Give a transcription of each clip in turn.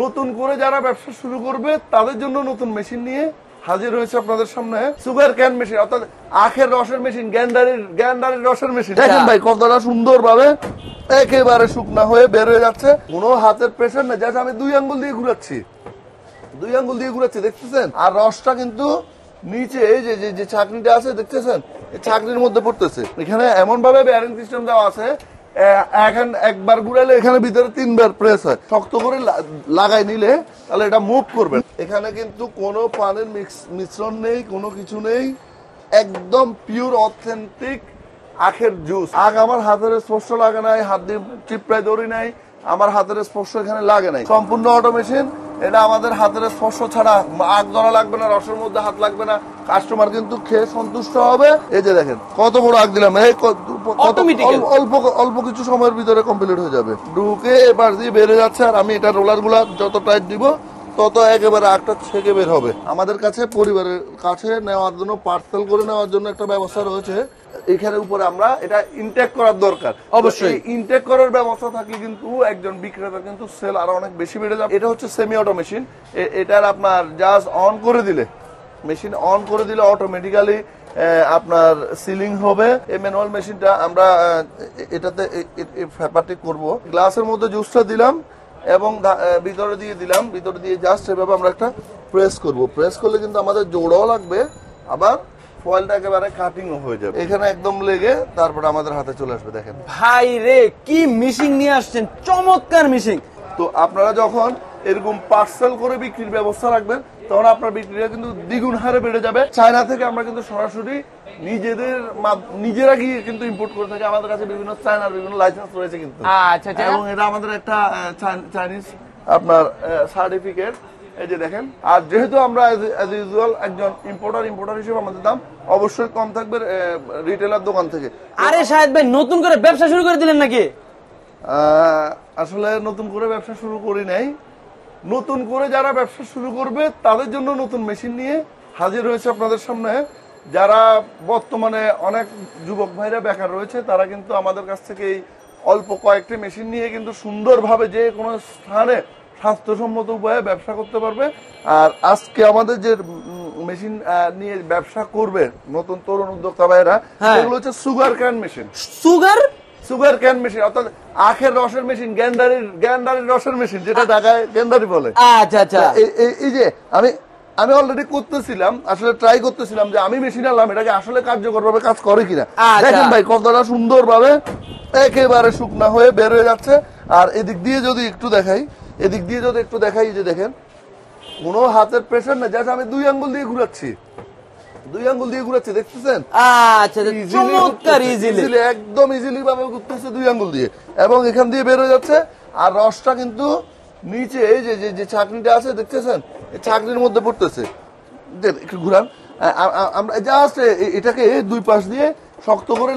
নতুন করে যারা ব্যবসা শুরু করবে তাদের জন্য নতুন মেশিন নিয়ে হাজির হয়েছে আপনাদের সামনে সুগার ক্যান মেশিন, অর্থাৎ আখের রসের মেশিন, গ্যান্ডারির রসের মেশিন। দেখেন ভাই কতটা সুন্দর ভাবে একেবারে শুকনা হয়ে বের হয়ে যাচ্ছে, কোনো হাতের প্রেশার নেই, জাস্ট আমি 2 আঙ্গুল দিয়ে ঘুরাচ্ছি, 2 আঙ্গুল দিয়ে ঘুরাচ্ছি, দেখতেছেন? আর রসটা কিন্তু নিচে এই যে ছাকনিটা আছে দেখতেছেন, এই ছাকনির মধ্যে পড়তেছে। এখানে এমন ভাবে বেয়ারিং সিস্টেম দেওয়া আছে, একবার ঘুরাইলে এখানে ভিতরে 3 বার প্রেস হয়, শক্ত করে লাগাই নিলে তাহলে এটা মুভ করবে। এখানে কিন্তু কোনো পানির মিশ্রণ নেই, কোনো কিছু নেই, একদম পিওর অথেন্টিক আখের জুস। আখ আমার হাতের স্পর্শ লাগে নাই, হাত দিয়ে চিপড়ায় দড়ি নাই, আমার হাতের স্পর্শ এখানে লাগে নাই, সম্পূর্ণ অটোমেশন। এটা আমাদের হাতের স্পর্শ ছাড়া আখ ধরা লাগবে না, রসের মধ্যে হাত লাগবে না, কাস্টমার কিন্তু খেয়ে সন্তুষ্ট হবে। এই যে দেখেন কত বড় আখ দিলাম, এই অল্প কিছু সময়ের ভিতরে কমপ্লিট হয়ে যাবে। ঢুকে এবার দিয়ে বেড়ে যাচ্ছে, আর আমি এটা রোলার গুলা যত টাইট দিব তত একেবারে আখটা ছেঁকে বের হবে। আমাদের কাছে পরিবারের কাছে নেওয়ার জন্য, পার্সেল করে নেওয়ার জন্য একটা ব্যবস্থা রয়েছে। এখানে উপরে আমরা এটা ইনটেক করার দরকার, অবশ্যই ইনটেক করার ব্যবস্থা থাকলে কিন্তু একজন বিক্রেতা কিন্তু সেল আরো অনেক বেশি বেড়ে যাবে। এটা হচ্ছে সেমি অটো মেশিন, এটার আপনার জাস্ট অন করে দিলে, মেশিন অন করে দিলে অটোমেটিক্যালি আপনার সিলিং হবে। এই ম্যানুয়াল মেশিনটা আমরা এটাতে ফ্যাপারটি করব, গ্লাসের মধ্যে জুসটা দিলাম এবং ভিতরে দিয়ে দিলাম, ভিতরে দিয়ে জাস্ট এভাবে আমরা একটা প্রেস করব। প্রেস করলে কিন্তু আমাদের জোড়াও লাগবে, আবার ফয়েলটা একেবারে কাটিংও হয়ে যাবে, এখানে একদম লেগে তারপরে আমাদের হাতে চলে আসবে। দেখেন ভাই রে, কি মেশিন নিয়ে আসছেন, চমৎকার মেশিন। তো আপনারা যখন এরকম পার্সেল করে বিক্রির ব্যবস্থা রাখবেন তখন আপনার বিক্রিটা কিন্তু দ্বিগুণ হারে বেড়ে যাবে। চায়না থেকে আমরা কিন্তু সরাসরি নিজেরা গিয়ে কিন্তু ইম্পোর্ট করে থাকি, আমাদের কাছে বিভিন্ন চায়নার বিভিন্ন লাইসেন্স রয়েছে কিন্তু, এবং এটা আমাদের একটা চাইনিজ আপনার সার্টিফিকেট। এই যে দেখেন, আর যেহেতু আমরা অ্যাজ ইউজুয়াল একজন ইম্পোর্টার হিসেবে আমাদের দাম অবশ্যই কম থাকবে রিটেলার দোকান থেকে। আরে শাহেদ ভাই, নতুন করে ব্যবসা শুরু করে দিলেন নাকি? আসলে নতুন করে ব্যবসা শুরু করি নাই, নতুন করে যারা ব্যবসা শুরু করবে তাদের জন্য নতুন মেশিন নিয়ে হাজির হয়েছে আপনাদের সামনে। যারা বর্তমানে অনেক যুবক ভাইরা বেকার রয়েছে তারা কিন্তু আমাদের কাছ থেকে এই অল্প কয়েকটি মেশিন নিয়ে কিন্তু সুন্দরভাবে যে কোনো স্থানে স্বাস্থ্যসম্মত উপায়ে ব্যবসা করতে পারবে। আর আজকে আমাদের যে মেশিন নিয়ে ব্যবসা করবে নতুন তরুণ উদ্যোক্তা ভাইরা, সেগুলো হচ্ছে sugar cane machine. Sugar cane machine, অর্থাৎ আখের রসের মেশিন, গ্যান্ডারির রসের মেশিন, যেটা ঢাকায় গ্যান্ডারি বলে। আচ্ছা আচ্ছা, এই যে আমি অলরেডি করতেছিলাম, আসলে ট্রাই করতেছিলাম যে আমি মেশিন আনলাম, এটাকে আসলে কার্যকর ভাবে কাজ করে কিনা। দেখেন ভাই কতটা সুন্দর ভাবে একেবারে শুকনা হয়ে বের হয়ে যাচ্ছে। আর এদিক দিয়ে যদি একটু দেখাই, যে দেখেন কোনো হাতের প্রেশার নেই, জাস্ট আমি 2 আঙ্গুল দিয়ে ঘুরাচ্ছি, 2 আঙ্গুল দিয়ে ঘুরাচ্ছি, দেখতেছেন? আচ্ছা, চমৎকার, ইজিলি, একদম ইজিলি ভাবে ঘুরতেছে 2 আঙ্গুল দিয়ে, এবং এখান দিয়ে বের হয়ে যাচ্ছে। আর রসটা কিন্তু নিচে এই যে ছাকনিটা আছে দেখতেছেন, এই ছাকনির মধ্যে পড়তেছে। একটু ঘুরান, আমরা জাস্ট এটাকে 2 পাশ দিয়ে শক্ত করে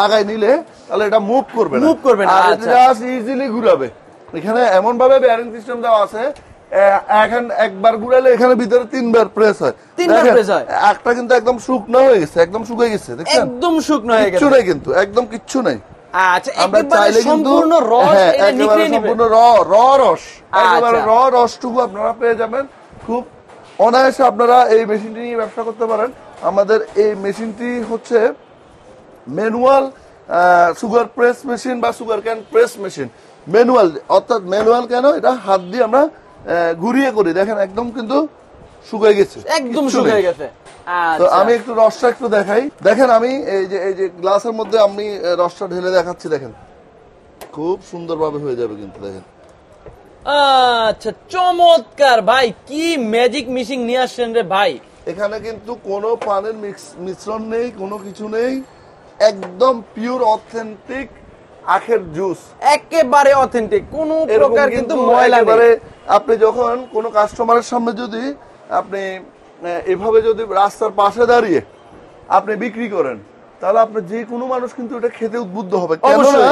লাগাই নিলে তাহলে এটা মুভ করবে না, আর জাস্ট ইজিলি ঘুরাবে। এখানে এমন ভাবে বেয়ারিং সিস্টেম দেওয়া আছে, একবার ঘুরাইলে এখানে ভিতরে 3 বার প্রেস হয়, একটা কিন্তু একদম শুকনো হয়ে গেছে, একদম শুকিয়ে গেছে, দেখছেন? একদম শুকনো হয়ে গেছে, কিচ্ছু নাই কিন্তু, একদম কিচ্ছু নাই। আচ্ছা, একেবারে সম্পূর্ণ রস, সম্পূর্ণ র রসটুকু আপনারা পেয়ে যাবেন। খুব অনায়াসে আপনারা এই মেশিনটি নিয়ে ব্যবসা করতে পারেন। আমাদের এই মেশিনটি হচ্ছে ম্যানুয়াল সুগার প্রেস মেশিন বা sugar cane press machine. Manual, অর্থাৎ ম্যানুয়াল কেন, এটা হাত দিয়ে আমরা ঘুরিয়ে করি। দেখেন একদম কিন্তু শুকিয়ে গেছে, একদম শুকিয়ে গেছে। তো আমি একটু রসটা একটু দেখাই। দেখেন আমি এই যে গ্লাসের মধ্যে আমি রসটা ঢেলে দেখাচ্ছি, দেখেন খুব সুন্দরভাবে হয়ে যাবে কিন্তু, দেখেন। আচ্ছা, চমৎকার ভাই, কি ম্যাজিক মেশিন নিয়ে আসছেন রে ভাই। এখানে কিন্তু কোনো পানির মিশ্রণ নেই, কোনো কিছু নেই, একদম পিওর অথেন্টিক আখের জুস, একেবারে অথেন্টিক, কোনো প্রকার কিন্তু ময়লা নেই। আপনি যখন কোনো কাস্টমারের সামনে যদি আপনি এভাবে যদি রাস্তার পাশে দাঁড়িয়ে আপনি বিক্রি করেন, তাহলে আপনি যে কোনো মানুষ কিন্তু এটা খেতে উদ্বুদ্ধ হবে, কেননা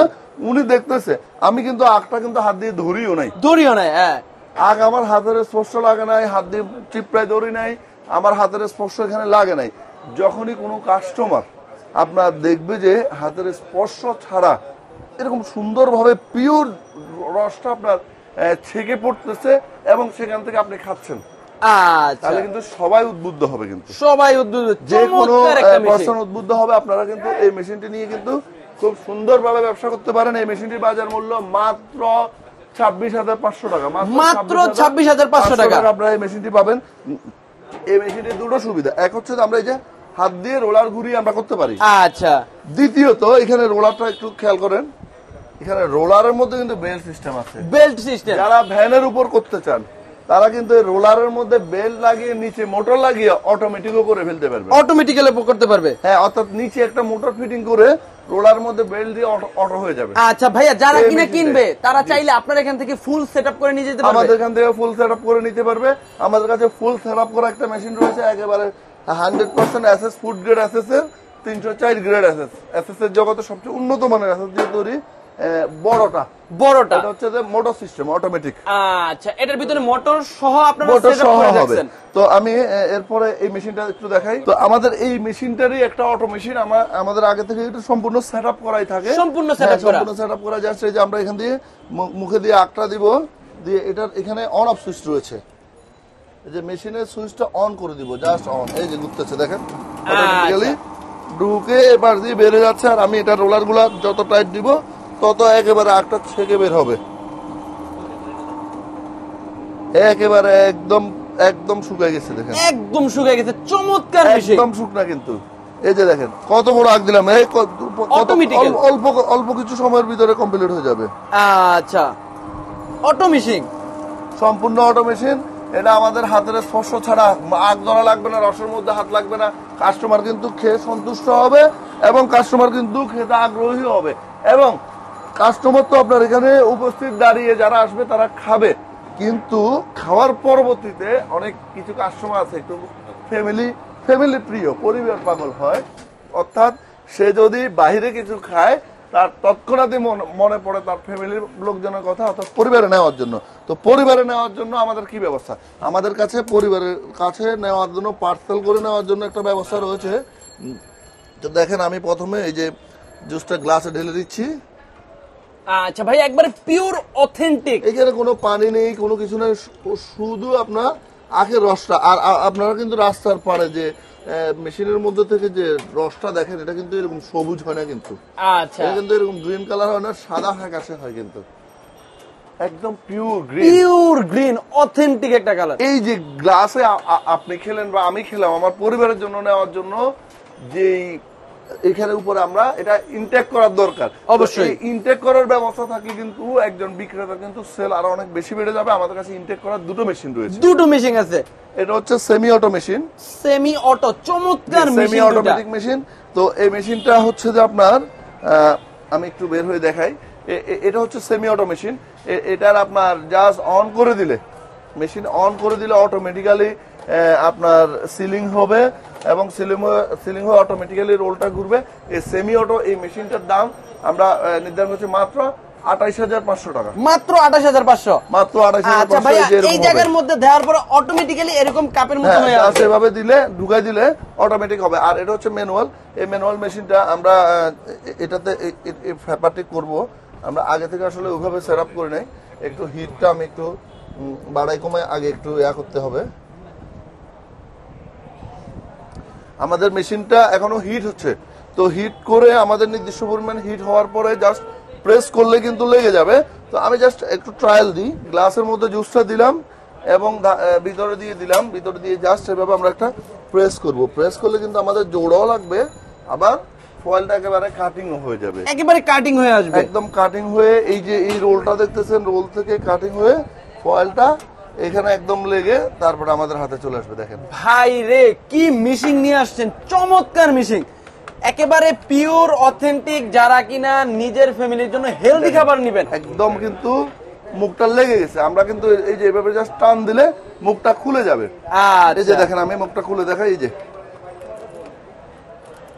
উনি দেখতেছে আমি কিন্তু আখটা কিন্তু হাত দিয়ে ধরিও নাই, হ্যাঁ, আখ আমার হাতের স্পর্শ লাগে নাই, হাত দিয়ে চিপড়ায় ধরি নাই, আমার হাতের স্পর্শ এখানে লাগে নাই। যখনই কোনো কাস্টমার আপনার দেখবে যে হাতের স্পর্শ ছাড়া এরকম সুন্দরভাবে পিওর রসটা আপনার ছেকে পড়তেছে এবং সেখান থেকে আপনি খাচ্ছেন, আচ্ছা তাহলে কিন্তু সবাই উদ্বুদ্ধ হবে, কিন্তু সবাই উদ্বুদ্ধ, যে কোনো চমৎকার একটা মেশিন। পার্সন উদ্বুদ্ধ হবে। আপনারা কিন্তু এই মেশিনটি নিয়ে কিন্তু খুব সুন্দরভাবে ব্যবসা করতে পারেন। এই মেশিনটির বাজার মূল্য মাত্র 26,500 টাকা, মাত্র 26,500 টাকা আপনারা এই মেশিনটি পাবেন। এই মেশিনটির দুটো সুবিধা, এক হচ্ছে আমরা এই যে হাত দিয়ে রোলার ঘুরিয়ে আমরা করতে পারি। আচ্ছা, দ্বিতীয়ত এখানে রোলারটা একটু খেয়াল করেন, এখানে রোলারের মধ্যে কিন্তু বেল্ট সিস্টেম আছে। বেল্ট সিস্টেম, যারা ভ্যানের উপর করতে চান তারা কিন্তু এই রোলারের মধ্যে বেল্ট লাগিয়ে নিচে মোটর লাগিয়ে অটোমেটিকও করে ফেলতে পারবে, অটোমেটিক্যালি করতে পারবে। হ্যাঁ, অর্থাৎ নিচে একটা মোটর ফিটিং করে রোলার মধ্যে বেল্ট দিয়ে অটো হয়ে যাবে। আচ্ছা ভাইয়া, যারা এই কিনে মেশিনটাই। কিনবে তারা চাইলে আপনার এখান থেকে ফুল সেটআপ করে নিয়ে যেতে পারবে। আমাদের এখান থেকে ফুল সেটআপ করে নিতে পারবে। আমাদের কাছে ফুল সেটআপ করা একটা মেশিন রয়েছে, একেবারে 100% এসএস ফুড গ্রেড এসএস এর 304 গ্রেড এসএস, এসএস এর জগতে সবচেয়ে উন্নত মানের এসএস দিয়ে তৈরি বড়টা এটা হচ্ছে যে মোটর সিস্টেম অটোমেটিক। আচ্ছা, এটার ভিতরে মোটর সহ আপনারা মোটর সেটআপ সহ করে হবে। রাখছেন। তো আমি এরপরে এই মেশিনটা একটু দেখাই। তো আমাদের এই মেশিনটারই একটা অটো মেশিন আমাদের আগে থেকে এটা সম্পূর্ণ সেটআপ করাই থাকে, সম্পূর্ণ সেটআপ করা, সম্পূর্ণ সেটআপ করা। জাস্ট এই যে আমরা এখান দিয়ে মুখে দিয়ে আটটা দিব, দিয়ে এটার এখানে অন অফ সুইচ রয়েছে, এই যে মেশিনের সুইচটা অন করে দিব, জাস্ট অন, এই যে ঘুরতেছে দেখেন অটোমেটিক্যালি ঢুকে এবার দিয়ে বের হয়ে যাচ্ছে। আর আমি এটা রোলার গুলা যত টাইট দিব তত একেবারে আটটা ছেকে বের হবে, একেবারে একদম একদম শুকায় গেছে দেখেন, একদম শুকিয়ে গেছে, চমৎকার মেশিন, একদম শুকনা। কিন্তু এই যে দেখেন কত বড় আগ দিলাম, এই অল্প কিছু সময়ের ভিতরে কমপ্লিট হয়ে যাবে। আচ্ছা, অটো মেশিন, সম্পূর্ণ অটো মেশিন। এটা আমাদের হাতের স্পর্শ ছাড়া আগ ধরা লাগবে না, রসের মধ্যে হাত লাগবে না। কাস্টমার কিন্তু খেয়ে সন্তুষ্ট হবে এবং কাস্টমার কিন্তু খেতে আগ্রহী হবে। এবং কাস্টমার তো আপনার এখানে উপস্থিত দাঁড়িয়ে যারা আসবে তারা খাবে, কিন্তু খাওয়ার পরবর্তীতে অনেক কিছু কাস্টমার আছে একটু ফ্যামিলি প্রিয়, পরিবার পাগল হয়, অর্থাৎ সে যদি বাইরে কিছু খায় তার তৎক্ষণাৎই মনে পড়ে তার ফ্যামিলির লোকজনের কথা, অর্থাৎ পরিবারে নেওয়ার জন্য। তো পরিবারে নেওয়ার জন্য আমাদের কি ব্যবস্থা, আমাদের কাছে পরিবারের কাছে নেওয়ার জন্য পার্সেল করে নেওয়ার জন্য একটা ব্যবস্থা রয়েছে। তো দেখেন আমি প্রথমে এই যে জুসটা গ্লাসে ঢেলে দিচ্ছি। আচ্ছা ভাই, একবারে পিওর অথেন্টিক, এখানে কোনো পানি নেই, কোনো কিছু নেই, শুধু আপনার আখের রসটা। আর আপনারা কিন্তু রাস্তার পাড়ে যে মেশিনের মধ্যে থেকে যে রসটা দেখেন, এটা কিন্তু এরকম সবুজ হয় না, কিন্তু আচ্ছা এটা কিন্তু এরকম গ্রিন কালার হয় না, সাদা ফ্যাকাশে হয়, কিন্তু একদম পিওর গ্রিন অথেন্টিক একটা কালার। এই যে গ্লাসে আপনি খেলেন বা আমি খেলাম আমার পরিবারের জন্য নেওয়ার জন্য, যেই এখানে উপরে আমরা এটা ইনটেক করার দরকার, অবশ্যই ইনটেক করার ব্যবস্থা থাকে, কিন্তু একজন বিক্রেতা কিন্তু সেল আরো অনেক বেশি বেড়ে যাবে। আমাদের কাছে ইনটেক করার দুটো মেশিন রয়েছে, দুটো মেশিন আছে। এটা হচ্ছে semi auto machine, semi auto, চমৎকার মেশিন, সেমি অটোমেটিক মেশিন। তো এই মেশিনটা হচ্ছে যে আপনার আমি একটু বের হয়ে দেখাই, এটা হচ্ছে সেমি অটো মেশিন। এটার আপনার জাস্ট অন করে দিলে, মেশিন অন করে দিলে অটোমেটিক্যালি আপনার সিলিং হবে এবং সিলিং হয়ে অটোমেটিক্যালি রোলটা ঘুরবে। এই সেমি অটো এই মেশিনটার দাম আমরা নির্ধারণ করছি মাত্র 28,500 টাকা, মাত্র 28,500, মাত্র 28,500। আচ্ছা ভাই, এই জায়গার মধ্যে দেওয়ার পরে অটোমেটিক্যালি এরকম কাপের মতো হয়ে আসবে, সেভাবে দিলে ঢুকাই দিলে অটোমেটিক হবে। আর এটা হচ্ছে ম্যানুয়াল। এই ম্যানুয়াল মেশিনটা আমরা এটাতে ফ্যাপারটি করব, আমরা আগে থেকে আসলে ওইভাবে সেটআপ করে নেই। একটু হিটটা আমি একটু বাড়াই কমায় আগে একটু করতে হবে। আমাদের মেশিনটা এখনো হিট হচ্ছে, তো হিট করে আমাদের নির্দিষ্ট পরিমাণ হিট হওয়ার পরে জাস্ট প্রেস করলে কিন্তু লেগে যাবে। তো আমি জাস্ট একটু ট্রায়াল দিই, গ্লাসের মধ্যে জুসটা দিলাম এবং ভিতরে দিয়ে দিলাম, ভিতরে দিয়ে জাস্ট এভাবে আমরা একটা প্রেস করব। প্রেস করলে কিন্তু আমাদের জোড়াও লাগবে, আবার ফয়েলটা একেবারে কাটিংও হয়ে যাবে, একেবারে কাটিং হয়ে আসবে, একদম কাটিং হয়ে এই যে এই রোলটা দেখতেছেন, রোল থেকে কাটিং হয়ে ফয়েলটা এখানে একদম লেগে তারপরে আমাদের হাতে চলে আসবে। দেখেন ভাই রে, কি মেশিন নিয়ে আসছেন, চমৎকার মেশিন, একেবারে পিওর অথেন্টিক। যারা কিনা নিজের ফ্যামিলির জন্য হেলদি খাবার নেবেন, একদম কিন্তু মুখটা লেগে গেছে, আমরা কিন্তু এই যে এভাবে জাস্ট টান দিলে মুখটা খুলে যাবে। এই যে দেখেন আমি মুখটা খুলে দেখাই, এই যে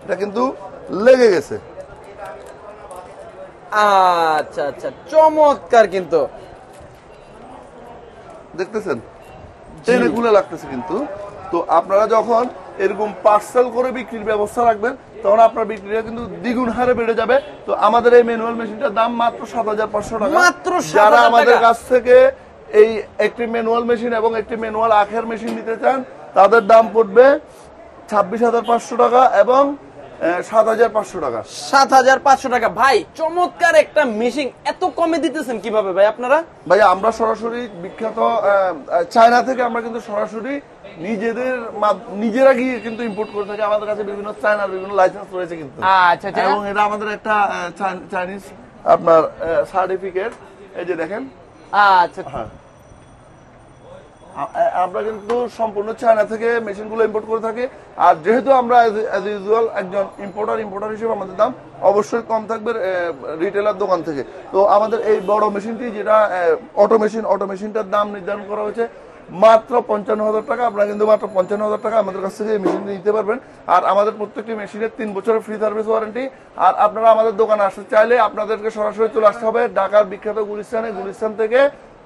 এটা কিন্তু লেগে গেছে। আচ্ছা আচ্ছা, চমৎকার, কিন্তু দেখতেছেন টেনে খুলে লাগতেছে কিন্তু। তো আপনারা যখন এরকম পার্সেল করে বিক্রির ব্যবস্থা রাখবেন, তখন আপনার বিক্রিটা কিন্তু দ্বিগুণ হারে বেড়ে যাবে। তো আমাদের এই ম্যানুয়াল মেশিনটার দাম মাত্র 7,500 টাকা। মাত্র 7,000 যারা আমাদের টাকা। কাছ থেকে এই একটি ম্যানুয়াল মেশিন এবং একটি ম্যানুয়াল আখের মেশিন নিতে চান, তাদের দাম পড়বে 26,500 টাকা এবং 7,500 টাকা। 7,500 টাকা। ভাই চমৎকার একটা মেশিন এত কমে দিতেছেন কিভাবে ভাই আপনারা? ভাই আমরা সরাসরি বিখ্যাত চায়না থেকে আমরা কিন্তু সরাসরি নিজেরা গিয়ে কিন্তু ইম্পোর্ট করে থাকি। আমাদের কাছে বিভিন্ন চায়নার বিভিন্ন লাইসেন্স রয়েছে কিন্তু, আচ্ছা আচ্ছা। এবং এটা আমাদের একটা চাইনিজ আপনার সার্টিফিকেট, এই যে দেখেন। আচ্ছা হ্যাঁ, আমরা কিন্তু সম্পূর্ণ চায়না থেকে মেশিনগুলো ইম্পোর্ট করে থাকি। আর যেহেতু আমরা অ্যাজ ইউজুয়াল একজন ইম্পোর্টার হিসেবে আমাদের দাম অবশ্যই কম থাকবে রিটেলার দোকান থেকে। তো আমাদের এই বড় মেশিনটি যেটা অটো মেশিনটার দাম নির্ধারণ করা হয়েছে মাত্র 55,000 টাকা। আপনারা কিন্তু মাত্র 55,000 টাকা আমাদের কাছ থেকে এই মেশিনটি নিতে পারবেন। আর আমাদের প্রত্যেকটি মেশিনের 3 বছরের ফ্রি সার্ভিস ওয়ারেন্টি। আর আপনারা আমাদের দোকানে আসতে চাইলে আপনাদেরকে সরাসরি চলে আসতে হবে ঢাকার বিখ্যাত গুলিস্তান থেকে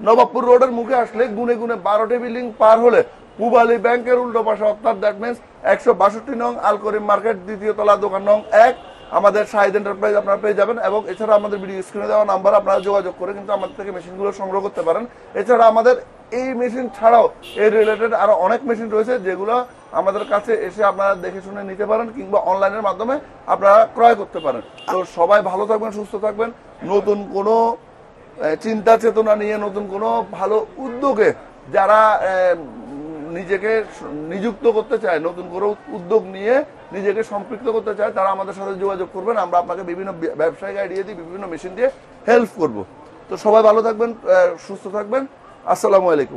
নবাবপুর রোডের মুখে আসলে গুনে 12টি বিল্ডিং পার হলে পূবালী ব্যাংকের উল্টো পাশে, অর্থাৎ দ্যাট মিন্স 162 নং আল করিম মার্কেট, 2য় তলা, দোকান নং 1, আমাদের শাহিদ এন্টারপ্রাইজ আপনারা পেয়ে যাবেন। এবং এছাড়া আমাদের ভিডিও স্ক্রিনে দেওয়া নাম্বার আপনারা যোগাযোগ করে কিন্তু আমাদের থেকে মেশিনগুলো সংগ্রহ করতে পারেন। এছাড়া আমাদের এই মেশিন ছাড়াও এর রিলেটেড আরো অনেক মেশিন রয়েছে, যেগুলো আমাদের কাছে এসে আপনারা দেখে শুনে নিতে পারেন কিংবা অনলাইনের মাধ্যমে আপনারা ক্রয় করতে পারেন। তো সবাই ভালো থাকবেন, সুস্থ থাকবেন। নতুন কোনো চিন্তা চেতনা নিয়ে, নতুন কোনো ভালো উদ্যোগে যারা নিজেকে নিযুক্ত করতে চায়, নতুন কোনো উদ্যোগ নিয়ে নিজেকে সম্পৃক্ত করতে চায়, তারা আমাদের সাথে যোগাযোগ করবেন। আমরা আপনাকে বিভিন্ন ব্যবসায়িক আইডিয়া দিয়ে, বিভিন্ন মেশিন দিয়ে হেল্প করব। তো সবাই ভালো থাকবেন, সুস্থ থাকবেন। আসসালামু আলাইকুম।